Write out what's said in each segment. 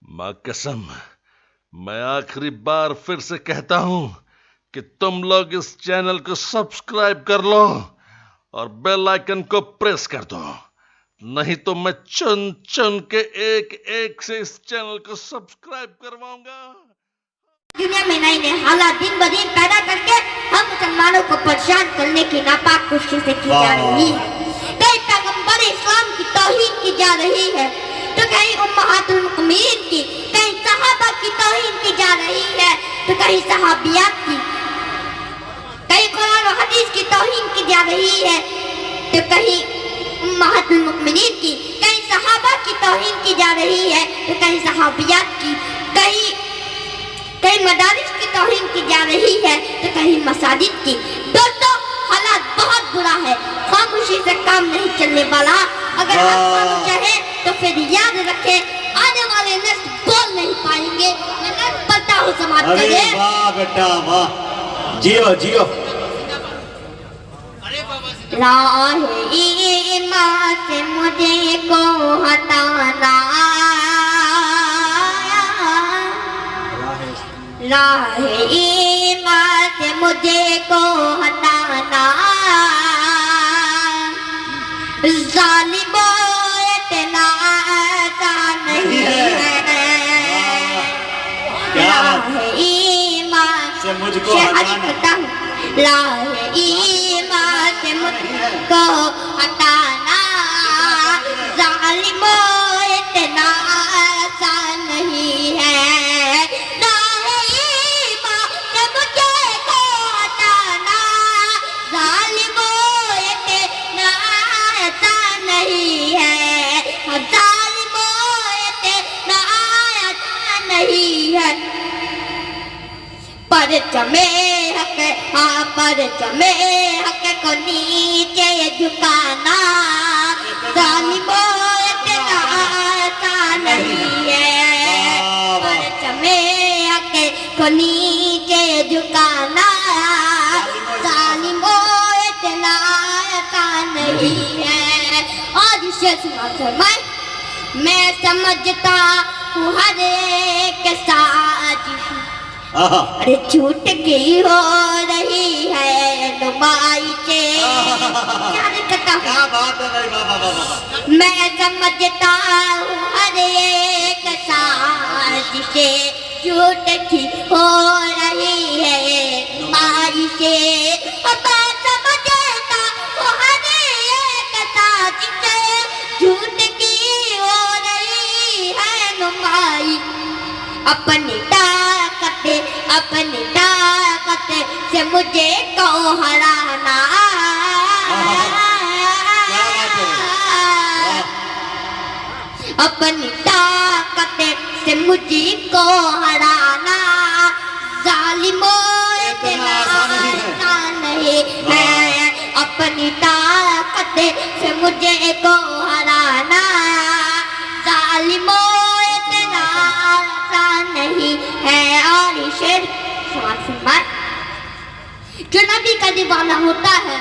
मां कसम, मैं आखिरी बार फिर से कहता हूं कि तुम लोग इस चैनल को सब्सक्राइब कर लो और बेल आइकन को प्रेस कर दो, नहीं तो मैं चुन चुन के एक एक से इस चैनल को सब्सक्राइब करवाऊंगा। दुनिया में नए नए हालात दिन ब दिन पैदा करके हम मुसलमानों को परेशान करने की नापाक कोशिशें की जा रही है। कई पैगंबर इस्लाम की तौहीन की जा रही है, तो कहीं उम्महातुल मुमिनीन की, कहीं सहाबा की तौहीन की जा रही है, तो कहीं सहाबियात की, कहीं कुरान और हदीस की तौहीन की जा रही है, तो कहीं उम्महातुल मुमिनीन की, कहीं सहाबा की तौहीन की जा रही है, तो कहीं सहाबियात की, कहीं मदारिस की तौहीन की जा रही है, तो कहीं मसाजिद की। दोस्तों, हालात बहुत बुरा है, खामोशी से काम नहीं चलने वाला। अगर आप खामोश रहे तो फिर याद रखें, आने वाले नस्ल बोल नहीं पाएंगे। मैं पता हूँ समाज करे। वाह बेटा वाह, जियो जियो। राहे ईमान से मुझे को हटाना, राहे ईमान से मुझे को हटाना, ज़ालिमों इतना आसान नहीं है। राहे ईमान से मुझको हटाना, राहे ईमान से मुझको हटाना, ज़ालिमों इतना आसान नहीं है। पर चमे हक, हाँ पर चमे हक को नीचे झुकाना, ज़ालिमों इतना आसान नहीं है। पर चमे हक को नीचे झुकाना, ज़ालिमों इतना आसान नहीं है। आज फरमाए, मैं समझता हूँ हर एक साजिश, अरे छूट की हो रही है नुमाइशे। क्या बात है भाई, वाह वाह वाह। मैं समझता हूँ हर एक साजिशे, छूट की हो रही है नुमाइशे। मैं समझता हूँ हर एक साजिशे, छूट की हो रही है नुमाइश। अपनी ताकत से मुझे को हराना, अपनी ताकत से मुझे को हराना, ज़ालिमों इतना आसान नहीं है। अपनी ताकत से मुझे को हराना, ज़ालिमों इतना आसान नहीं है। और शेर जो नबी का दीवाना होता है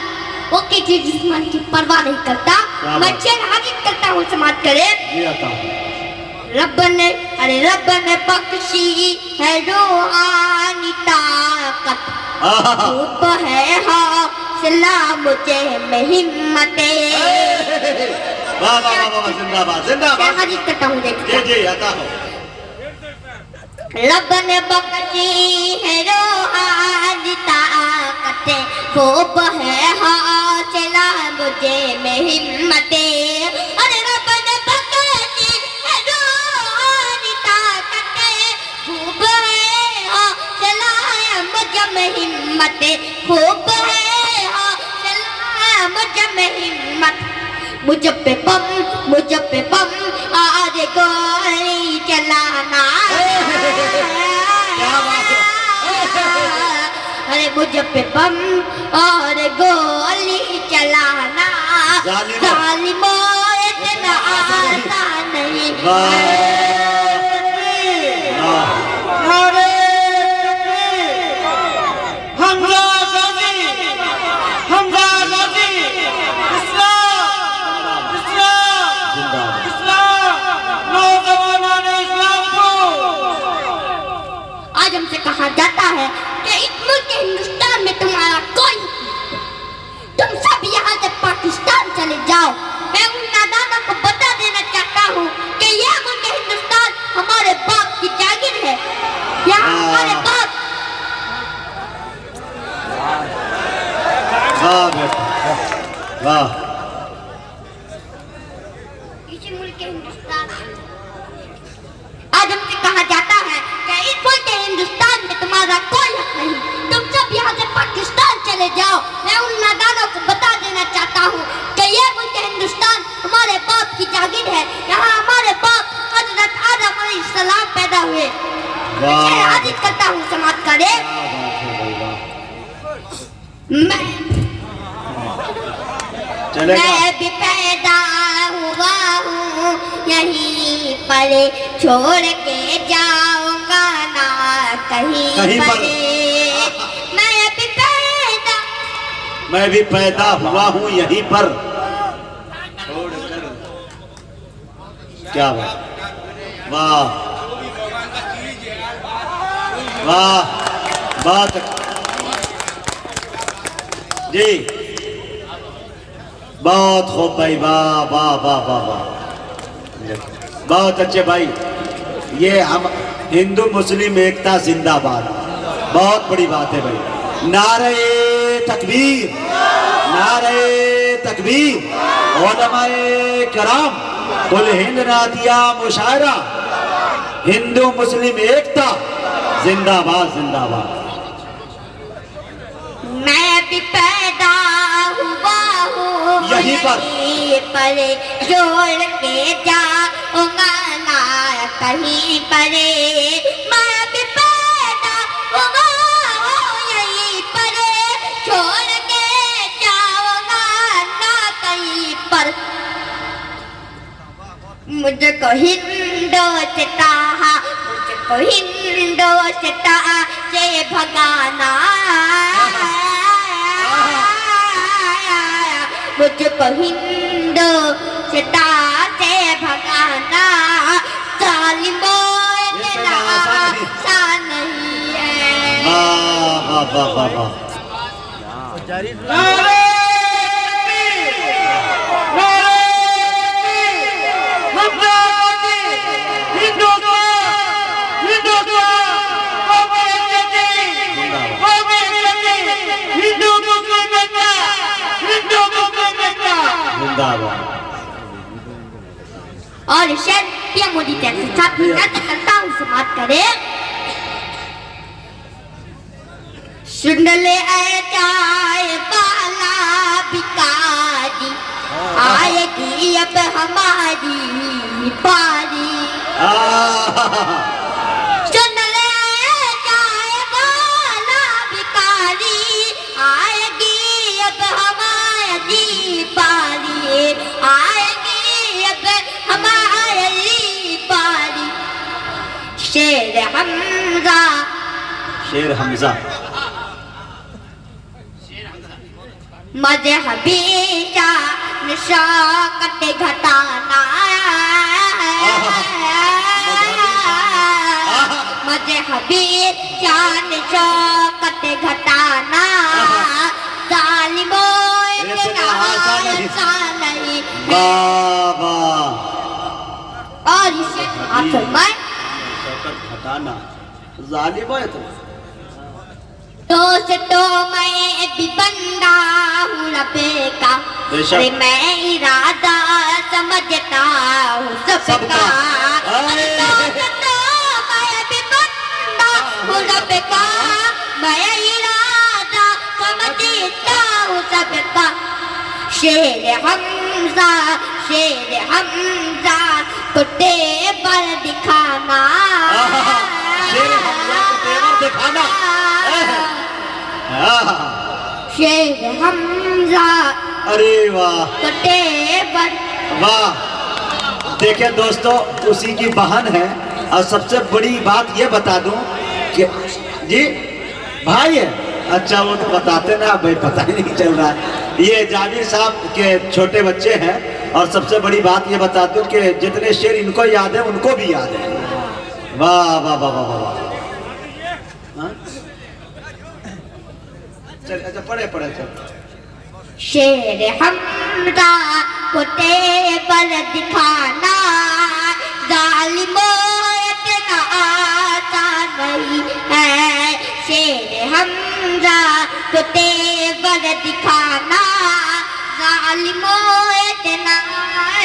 वो किसी दुश्मन की परवाह नहीं करता। मैं शेर हाजिर करता हूँ, समाज करे। रब ने बख्शी है रूहानी ताकत, धूप है हौसला मुझे में हिम्मते। वाह वाह वाह, जिंदाबाद जिंदाबाद। हाजिर करता हूँ, देखिए जी आता हूँ। रब ने बख्शी है रूहानी ताकत, खूब है हौसला मुझे में हिम्मते। अरे रब ने बख्शी है रूहानी ताकत, खूब है हौसला मुझे में हिम्मते, खूब है हौसला मुझे में हिम्मत। मुझ पे बम आज गोली चलाना, अरे मुझ पे बम और गोली चलाना, ज़ालिमों इतना आसान नहीं है। नौजवानों ने इस्लाम को तुम्हारा कोई तुम सब यहाँ से पाकिस्तान चले जाओ। मैं उन नादानों को बता देना चाहता हूँ कि यह मुल्क हिंदुस्तान हमारे बाप की जागीर है। यहाँ हमारे बाप वाह इसी मुल्क हिंदुस्तान आज हमसे कहा जाता है कि इस मुल्क हिंदुस्तान में तुम्हारा कोई हक नहीं, तुम सब यहाँ से पाकिस्तान चले जाओ। मैं उन नादानों को बता देना चाहता हूँ कि यह मुल्क हिंदुस्तान हमारे बाप की जागीर है। यहाँ हमारे बाप हजरत आदम अलैहिस्सलाम पैदा हुए। मैं आदित करता हूँ समाप्त करे। मैं भी पैदा हुआ हूँ यहीं पर, छोड़ के जाऊंगा ना कहीं पर। मैं भी पैदा हुआ हूँ यहीं पर। क्या बात, वाह वाह बात जी, बहुत खूब भाई, वाह वाह वाह वाह वाह, बहुत अच्छे भाई। ये हम हिंदू मुस्लिम एकता जिंदाबाद, बहुत बड़ी बात है भाई। नारे तकबीर, नारे तकबीर। उलमाए कराम, कुल हिंद नातिया मुशायरा, हिंदू मुस्लिम एकता जिंदाबाद जिंदाबाद। मैं भी पैदा हुआ हूँ यहीं पर, छोड़ के जाऊंगा ना कहीं पर। मैं भी पैदा हुआ हूँ यहीं पर, छोड़ के जाऊंगा ना कहीं पर। मुझको हिंदुस्तान, मुझको हिंदुस्तान से भगाना, मुझको हिंदुस्तान से भगाना। जालिमों तेरा आसान नहीं है। वाह वाह वाह वाह वाह। और शेर पीएम मोदी जैसे साथ में मैं करता हूँ समाप्त करे। सुन ले चाय वाला भिखारी, आएगी अब हमारी बारी। सुन ले चाय वाला भिखारी, आएगी अब हमारी बारी, आएगी अब हमारी बारी। शेर हमजा, शेर हमजा, मजहबी शान शौकत घटाना, मजहबी शान शौकत घटाना। जालिमों तेरा आसान नहीं है। वाह वाह। और इसे आप फरमाएं, शौकत घटाना, जालिम है तुम। दोस्तों मैं भी बंदा हूँ रबे का, अरे मैं इरादा समझता हूँ सबका। दोस्तों मैं भी बंदा हूँ रबे का, मैं इरादा समझता हूँ सबका। शेर हमजा, शेर हमजा को तेवर दिखाना, शेर हमजा को तेवर दिखाना। शेर हमजा, अरे वाह तेवर। वाह। देखिए दोस्तों, उसी की बहन है। और सबसे बड़ी बात ये बता दूं कि जी भाई है, अच्छा वो तो बताते ना भाई, पता ही नहीं चल रहा है। ये जाबिर साहब के छोटे बच्चे हैं। और सबसे बड़ी बात ये बता दूं कि जितने शेर इनको याद है उनको भी याद है। वाह वाह वाह वाह वाह। चल अच्छा पढ़े पढ़े चल। शेर हमजा को तेवर दिखाना जालिमों इतना आसान नहीं है। शेर हमजा को तेवर दिखाना जालिमों इतना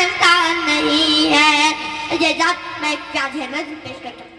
आसान नहीं है। ये जात मैं क्या है नज़्म पेश करता हूँ।